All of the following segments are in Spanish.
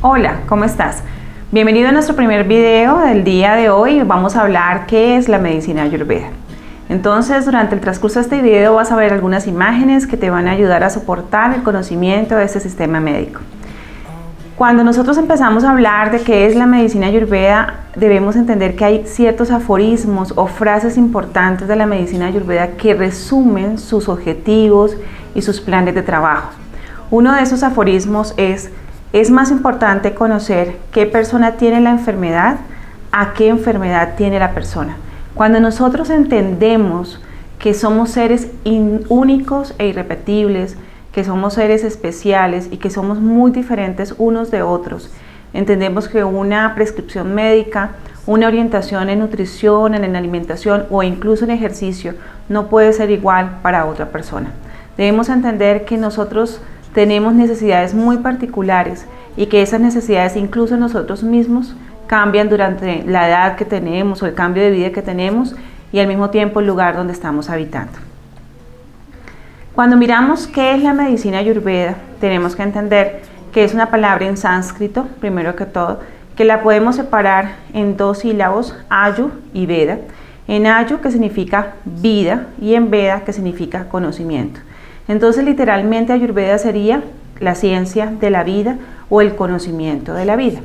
Hola, ¿cómo estás? Bienvenido a nuestro primer video del día de hoy. Vamos a hablar qué es la medicina ayurveda. Entonces, durante el transcurso de este video vas a ver algunas imágenes que te van a ayudar a soportar el conocimiento de este sistema médico. Cuando nosotros empezamos a hablar de qué es la medicina ayurveda, debemos entender que hay ciertos aforismos o frases importantes de la medicina ayurveda que resumen sus objetivos y sus planes de trabajo. Uno de esos aforismos es más importante conocer qué persona tiene la enfermedad a qué enfermedad tiene la persona. Cuando nosotros entendemos que somos seres únicos e irrepetibles, que somos seres especiales y que somos muy diferentes unos de otros, entendemos que una prescripción médica, una orientación en nutrición, en alimentación o incluso en ejercicio no puede ser igual para otra persona. Debemos entender que nosotros tenemos necesidades muy particulares y que esas necesidades incluso nosotros mismos cambian durante la edad que tenemos o el cambio de vida que tenemos y al mismo tiempo el lugar donde estamos habitando. Cuando miramos qué es la medicina ayurveda, tenemos que entender que es una palabra en sánscrito, primero que todo, que la podemos separar en dos sílabos, ayu y veda. En ayu, que significa vida, y en veda, que significa conocimiento. Entonces, literalmente, ayurveda sería la ciencia de la vida o el conocimiento de la vida.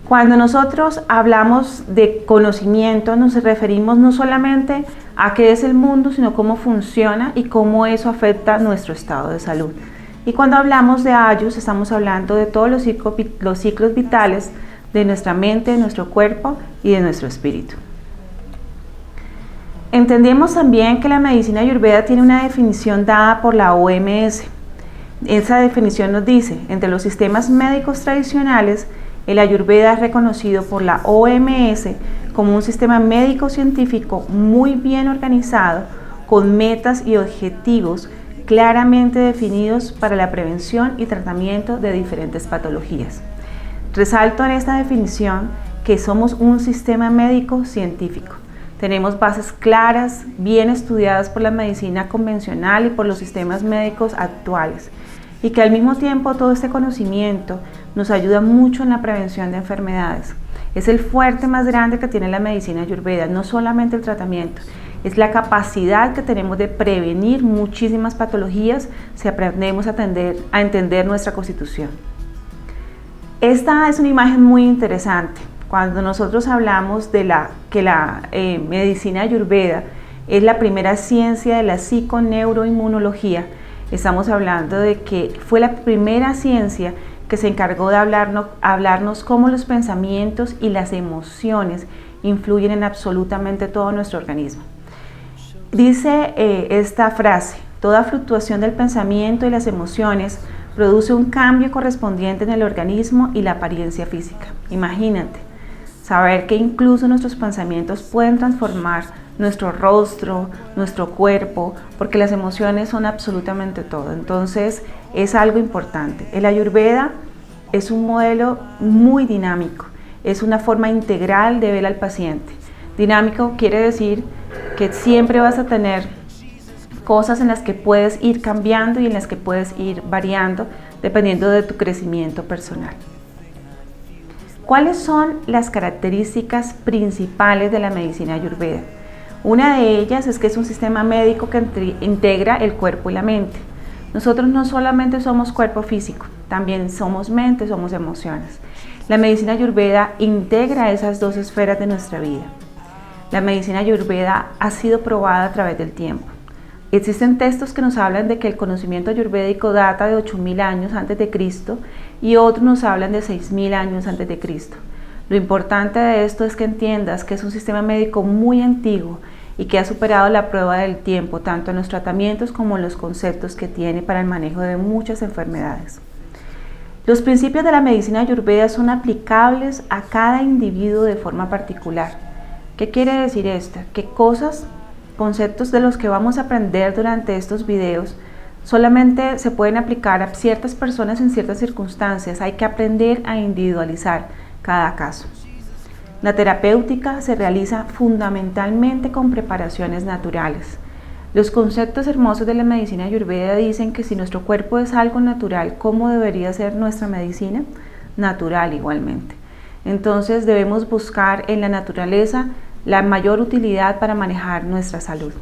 Cuando nosotros hablamos de conocimiento, nos referimos no solamente a qué es el mundo, sino cómo funciona y cómo eso afecta nuestro estado de salud. Y cuando hablamos de ayus, estamos hablando de todos los ciclos vitales de nuestra mente, de nuestro cuerpo y de nuestro espíritu. Entendemos también que la medicina ayurveda tiene una definición dada por la OMS. Esa definición nos dice, entre los sistemas médicos tradicionales, el ayurveda es reconocido por la OMS como un sistema médico-científico muy bien organizado, con metas y objetivos claramente definidos para la prevención y tratamiento de diferentes patologías. Resalto en esta definición que somos un sistema médico-científico. Tenemos bases claras, bien estudiadas por la medicina convencional y por los sistemas médicos actuales, y que al mismo tiempo todo este conocimiento nos ayuda mucho en la prevención de enfermedades. Es el fuerte más grande que tiene la medicina ayurveda, no solamente el tratamiento, es la capacidad que tenemos de prevenir muchísimas patologías si aprendemos a entender nuestra constitución. Esta es una imagen muy interesante. Cuando nosotros hablamos de que la medicina ayurveda es la primera ciencia de la psiconeuroinmunología, estamos hablando de que fue la primera ciencia que se encargó de hablarnos cómo los pensamientos y las emociones influyen en absolutamente todo nuestro organismo. Dice esta frase: toda fluctuación del pensamiento y las emociones produce un cambio correspondiente en el organismo y la apariencia física. Imagínate, saber que incluso nuestros pensamientos pueden transformar nuestro rostro, nuestro cuerpo, porque las emociones son absolutamente todo. Entonces, es algo importante. El ayurveda es un modelo muy dinámico, es una forma integral de ver al paciente. Dinámico quiere decir que siempre vas a tener cosas en las que puedes ir cambiando y en las que puedes ir variando dependiendo de tu crecimiento personal. ¿Cuáles son las características principales de la medicina ayurveda? Una de ellas es que es un sistema médico que integra el cuerpo y la mente. Nosotros no solamente somos cuerpo físico, también somos mente, somos emociones. La medicina ayurveda integra esas dos esferas de nuestra vida. La medicina ayurveda ha sido probada a través del tiempo. Existen textos que nos hablan de que el conocimiento ayurvédico data de 8.000 años antes de Cristo y otros nos hablan de 6.000 años antes de Cristo. Lo importante de esto es que entiendas que es un sistema médico muy antiguo y que ha superado la prueba del tiempo, tanto en los tratamientos como en los conceptos que tiene para el manejo de muchas enfermedades. Los principios de la medicina ayurveda son aplicables a cada individuo de forma particular. ¿Qué quiere decir esto? Que conceptos de los que vamos a aprender durante estos videos solamente se pueden aplicar a ciertas personas en ciertas circunstancias. Hay que aprender a individualizar cada caso. La terapéutica se realiza fundamentalmente con preparaciones naturales. Los conceptos hermosos de la medicina ayurveda dicen que si nuestro cuerpo es algo natural, ¿cómo debería ser nuestra medicina? natural igualmente. Entonces debemos buscar en la naturaleza la mayor utilidad para manejar nuestra salud.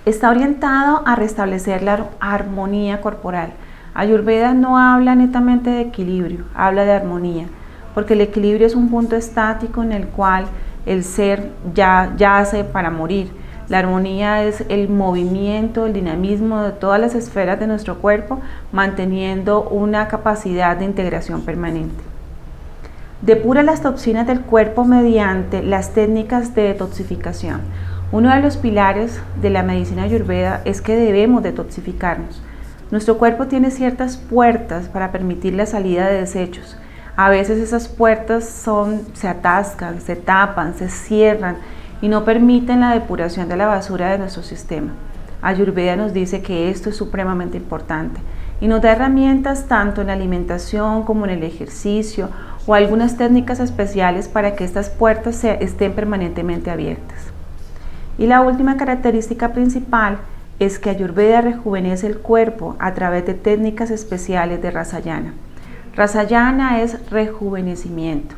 Está orientado a restablecer la armonía corporal. Ayurveda no habla netamente de equilibrio, habla de armonía, porque el equilibrio es un punto estático en el cual el ser yace para morir. La armonía es el movimiento, el dinamismo de todas las esferas de nuestro cuerpo, manteniendo una capacidad de integración permanente. Depura las toxinas del cuerpo mediante las técnicas de detoxificación. Uno de los pilares de la medicina ayurveda es que debemos detoxificarnos. Nuestro cuerpo tiene ciertas puertas para permitir la salida de desechos. A veces esas puertas se atascan, se tapan, se cierran y no permiten la depuración de la basura de nuestro sistema. Ayurveda nos dice que esto es supremamente importante y nos da herramientas tanto en la alimentación como en el ejercicio o algunas técnicas especiales para que estas puertas estén permanentemente abiertas. Y la última característica principal es que Ayurveda rejuvenece el cuerpo a través de técnicas especiales de Rasayana. Rasayana es rejuvenecimiento.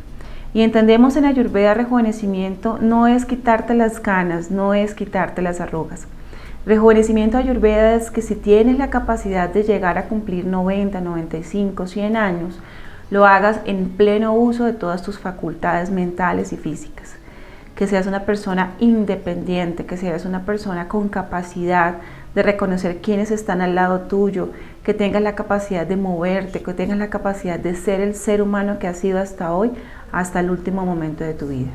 Y entendemos en Ayurveda rejuvenecimiento no es quitarte las canas, no es quitarte las arrugas. Rejuvenecimiento Ayurveda es que si tienes la capacidad de llegar a cumplir 90, 95, 100 años, lo hagas en pleno uso de todas tus facultades mentales y físicas. Que seas una persona independiente, que seas una persona con capacidad de reconocer quiénes están al lado tuyo, que tengas la capacidad de moverte, que tengas la capacidad de ser el ser humano que has sido hasta hoy, hasta el último momento de tu vida.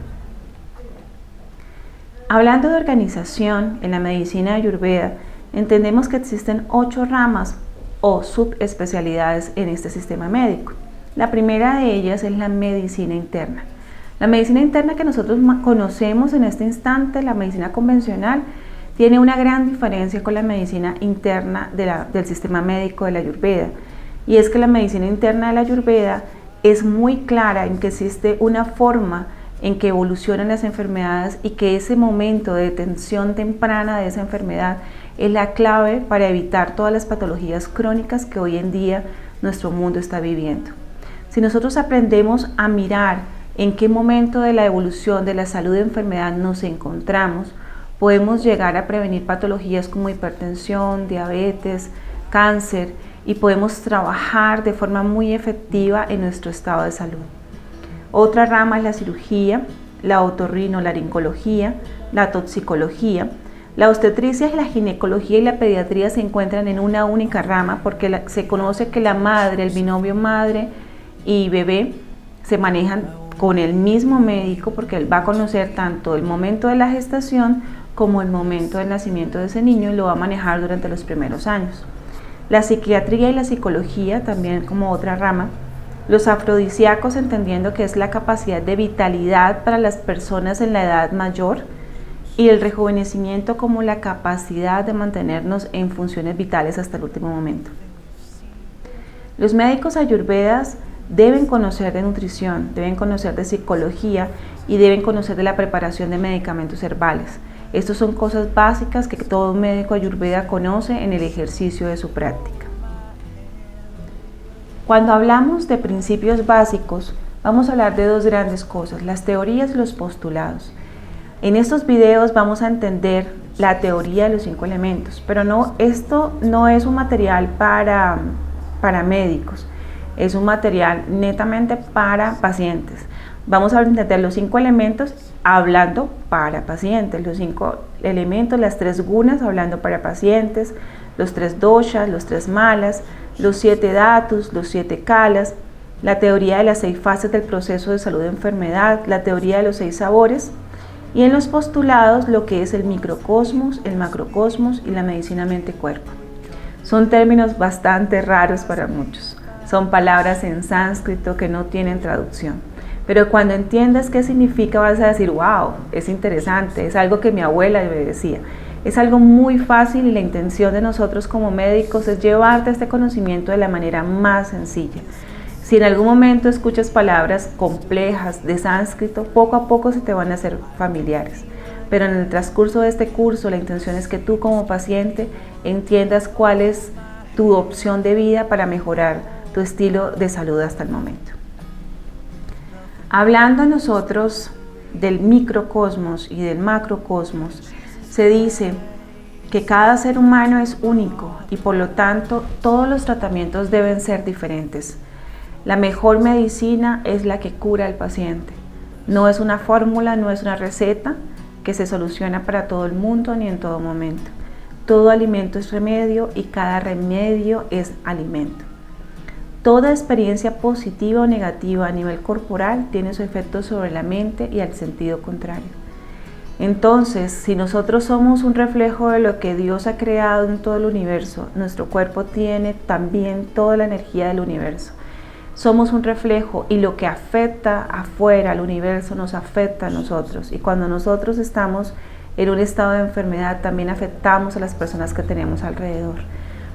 Hablando de organización en la medicina ayurveda, entendemos que existen 8 ramas o subespecialidades en este sistema médico. La primera de ellas es la medicina interna. La medicina interna que nosotros conocemos en este instante, la medicina convencional, tiene una gran diferencia con la medicina interna del sistema médico de la Ayurveda. Y es que la medicina interna de la Ayurveda es muy clara en que existe una forma en que evolucionan las enfermedades y que ese momento de detención temprana de esa enfermedad es la clave para evitar todas las patologías crónicas que hoy en día nuestro mundo está viviendo. Si nosotros aprendemos a mirar en qué momento de la evolución de la salud de enfermedad nos encontramos, podemos llegar a prevenir patologías como hipertensión, diabetes, cáncer y podemos trabajar de forma muy efectiva en nuestro estado de salud. Otra rama es la cirugía, la otorrinolaringología, la toxicología. La obstetricia, la ginecología y la pediatría se encuentran en una única rama porque se conoce que la madre, el binomio madre y bebé se manejan con el mismo médico porque él va a conocer tanto el momento de la gestación como el momento del nacimiento de ese niño y lo va a manejar durante los primeros años. La psiquiatría y la psicología también como otra rama. Los afrodisíacos entendiendo que es la capacidad de vitalidad para las personas en la edad mayor y el rejuvenecimiento como la capacidad de mantenernos en funciones vitales hasta el último momento. Los médicos ayurvedas deben conocer de nutrición, deben conocer de psicología y deben conocer de la preparación de medicamentos herbales. Estas son cosas básicas que todo médico ayurveda conoce en el ejercicio de su práctica. Cuando hablamos de principios básicos, vamos a hablar de 2 grandes cosas, las teorías y los postulados. En estos videos vamos a entender la teoría de los 5 elementos, pero esto no es un material para médicos. Es un material netamente para pacientes. Vamos a entender los 5 elementos hablando para pacientes, los 5 elementos, las 3 gunas hablando para pacientes, los 3 doshas, los 3 malas, los 7 dhatus, los 7 kalas, la teoría de las 6 fases del proceso de salud de enfermedad, la teoría de los 6 sabores y en los postulados lo que es el microcosmos, el macrocosmos y la medicina mente-cuerpo. Son términos bastante raros para muchos. Son palabras en sánscrito que no tienen traducción. Pero cuando entiendas qué significa vas a decir, wow, es interesante, es algo que mi abuela me decía. Es algo muy fácil y la intención de nosotros como médicos es llevarte este conocimiento de la manera más sencilla. Si en algún momento escuchas palabras complejas de sánscrito, poco a poco se te van a hacer familiares. Pero en el transcurso de este curso la intención es que tú como paciente entiendas cuál es tu opción de vida para mejorar tu estilo de salud hasta el momento. Hablando nosotros del microcosmos y del macrocosmos, se dice que cada ser humano es único y por lo tanto todos los tratamientos deben ser diferentes. La mejor medicina es la que cura al paciente. No es una fórmula, no es una receta que se soluciona para todo el mundo ni en todo momento. Todo alimento es remedio y cada remedio es alimento. Toda experiencia positiva o negativa a nivel corporal tiene su efecto sobre la mente y al sentido contrario. Entonces, si nosotros somos un reflejo de lo que Dios ha creado en todo el universo, nuestro cuerpo tiene también toda la energía del universo. Somos un reflejo y lo que afecta afuera al universo nos afecta a nosotros. Y cuando nosotros estamos en un estado de enfermedad, también afectamos a las personas que tenemos alrededor.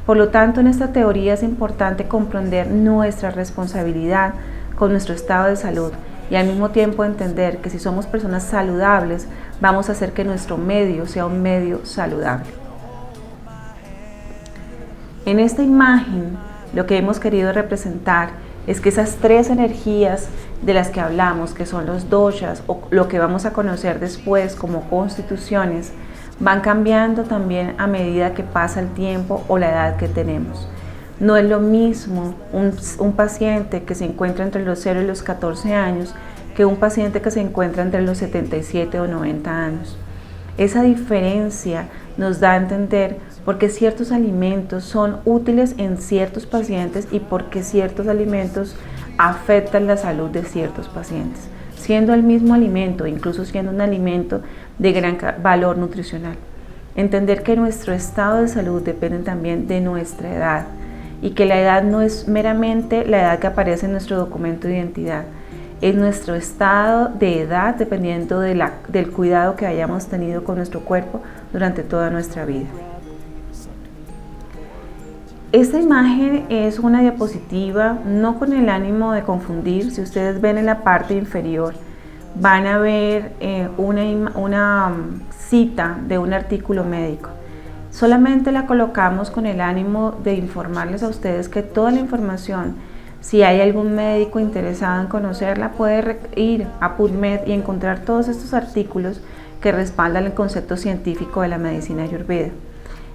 Por lo tanto, en esta teoría es importante comprender nuestra responsabilidad con nuestro estado de salud y al mismo tiempo entender que si somos personas saludables, vamos a hacer que nuestro medio sea un medio saludable. En esta imagen, lo que hemos querido representar es que esas tres energías de las que hablamos, que son los doshas o lo que vamos a conocer después como constituciones, van cambiando también a medida que pasa el tiempo o la edad que tenemos. No es lo mismo un paciente que se encuentra entre los 0 y los 14 años que un paciente que se encuentra entre los 77 o 90 años. Esa diferencia nos da a entender por qué ciertos alimentos son útiles en ciertos pacientes y por qué ciertos alimentos afectan la salud de ciertos pacientes, siendo el mismo alimento, incluso siendo un alimento de gran valor nutricional. Entender que nuestro estado de salud depende también de nuestra edad y que la edad no es meramente la edad que aparece en nuestro documento de identidad, es nuestro estado de edad dependiendo del cuidado que hayamos tenido con nuestro cuerpo durante toda nuestra vida. Esta imagen es una diapositiva, no con el ánimo de confundir. Si ustedes ven en la parte inferior, van a ver una cita de un artículo médico. Solamente la colocamos con el ánimo de informarles a ustedes que toda la información, si hay algún médico interesado en conocerla, puede ir a PubMed y encontrar todos estos artículos que respaldan el concepto científico de la medicina ayurveda.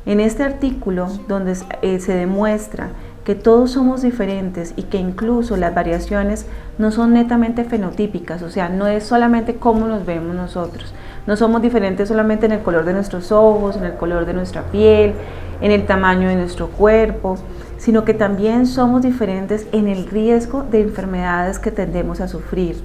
En este artículo, donde se demuestra que todos somos diferentes y que incluso las variaciones no son netamente fenotípicas, o sea, no es solamente cómo nos vemos nosotros, no somos diferentes solamente en el color de nuestros ojos, en el color de nuestra piel, en el tamaño de nuestro cuerpo, sino que también somos diferentes en el riesgo de enfermedades que tendemos a sufrir.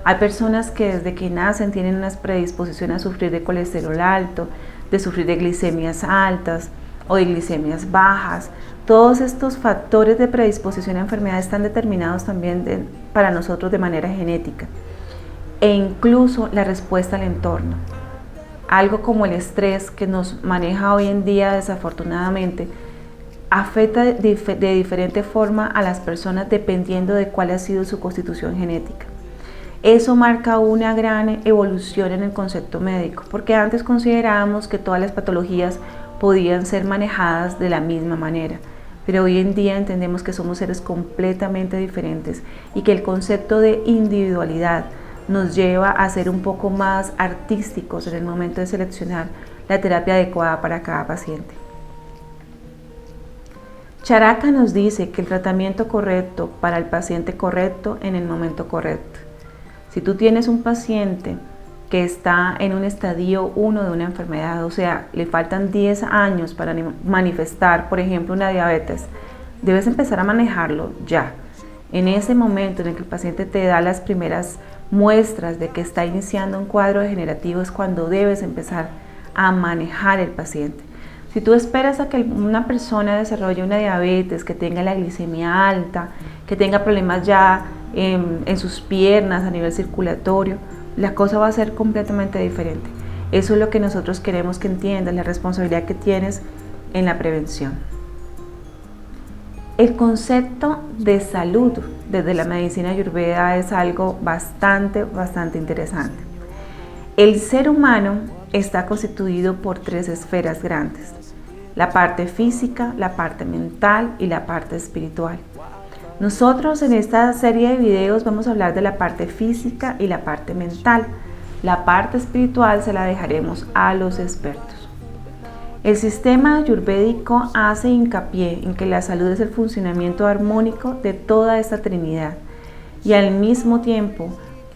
Hay personas que desde que nacen tienen una predisposición a sufrir de colesterol alto, de sufrir de glicemias altas o de glicemias bajas. Todos estos factores de predisposición a enfermedades están determinados también para nosotros de manera genética. E incluso la respuesta al entorno. Algo como el estrés que nos maneja hoy en día desafortunadamente, afecta de diferente forma a las personas dependiendo de cuál ha sido su constitución genética. Eso marca una gran evolución en el concepto médico, porque antes considerábamos que todas las patologías podían ser manejadas de la misma manera, pero hoy en día entendemos que somos seres completamente diferentes y que el concepto de individualidad nos lleva a ser un poco más artísticos en el momento de seleccionar la terapia adecuada para cada paciente. Charaka nos dice que el tratamiento correcto para el paciente correcto en el momento correcto. Si tú tienes un paciente que está en un estadio 1 de una enfermedad, o sea, le faltan 10 años para manifestar, por ejemplo, una diabetes, debes empezar a manejarlo ya. En ese momento en el que el paciente te da las primeras muestras de que está iniciando un cuadro degenerativo es cuando debes empezar a manejar el paciente. Si tú esperas a que una persona desarrolle una diabetes, que tenga la glicemia alta, que tenga problemas ya en sus piernas a nivel circulatorio, la cosa va a ser completamente diferente. Eso es lo que nosotros queremos que entiendas, la responsabilidad que tienes en la prevención. El concepto de salud desde la medicina ayurveda es algo bastante interesante. El ser humano está constituido por 3 esferas grandes: la parte física, la parte mental y la parte espiritual. Nosotros en esta serie de videos vamos a hablar de la parte física y la parte mental. La parte espiritual se la dejaremos a los expertos. El sistema ayurvédico hace hincapié en que la salud es el funcionamiento armónico de toda esta trinidad y al mismo tiempo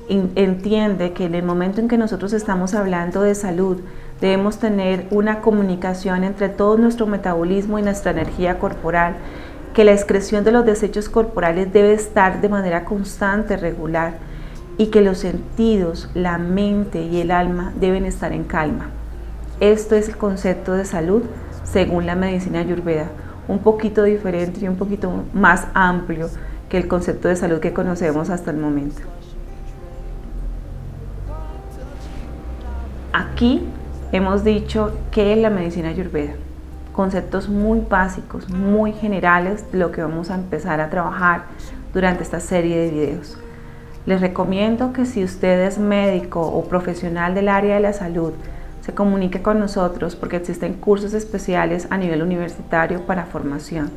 entiende que en el momento en que nosotros estamos hablando de salud debemos tener una comunicación entre todo nuestro metabolismo y nuestra energía corporal, que la excreción de los desechos corporales debe estar de manera constante, regular, y que los sentidos, la mente y el alma deben estar en calma. Esto es el concepto de salud según la medicina ayurveda, un poquito diferente y un poquito más amplio que el concepto de salud que conocemos hasta el momento. Aquí hemos dicho qué es la medicina ayurveda. Conceptos muy básicos, muy generales de lo que vamos a empezar a trabajar durante esta serie de videos. Les recomiendo que si usted es médico o profesional del área de la salud, se comunique con nosotros porque existen cursos especiales a nivel universitario para formación.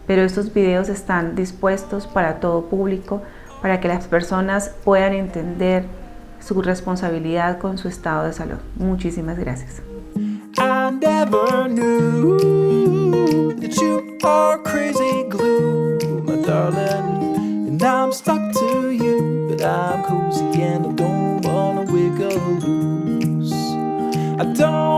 Pero estos videos están dispuestos para todo público, para que las personas puedan entender su responsabilidad con su estado de salud. Muchísimas gracias. I never knew that you are crazy glue, my darling, and I'm stuck to you, but I'm cozy and I don't wanna wiggle loose. I don't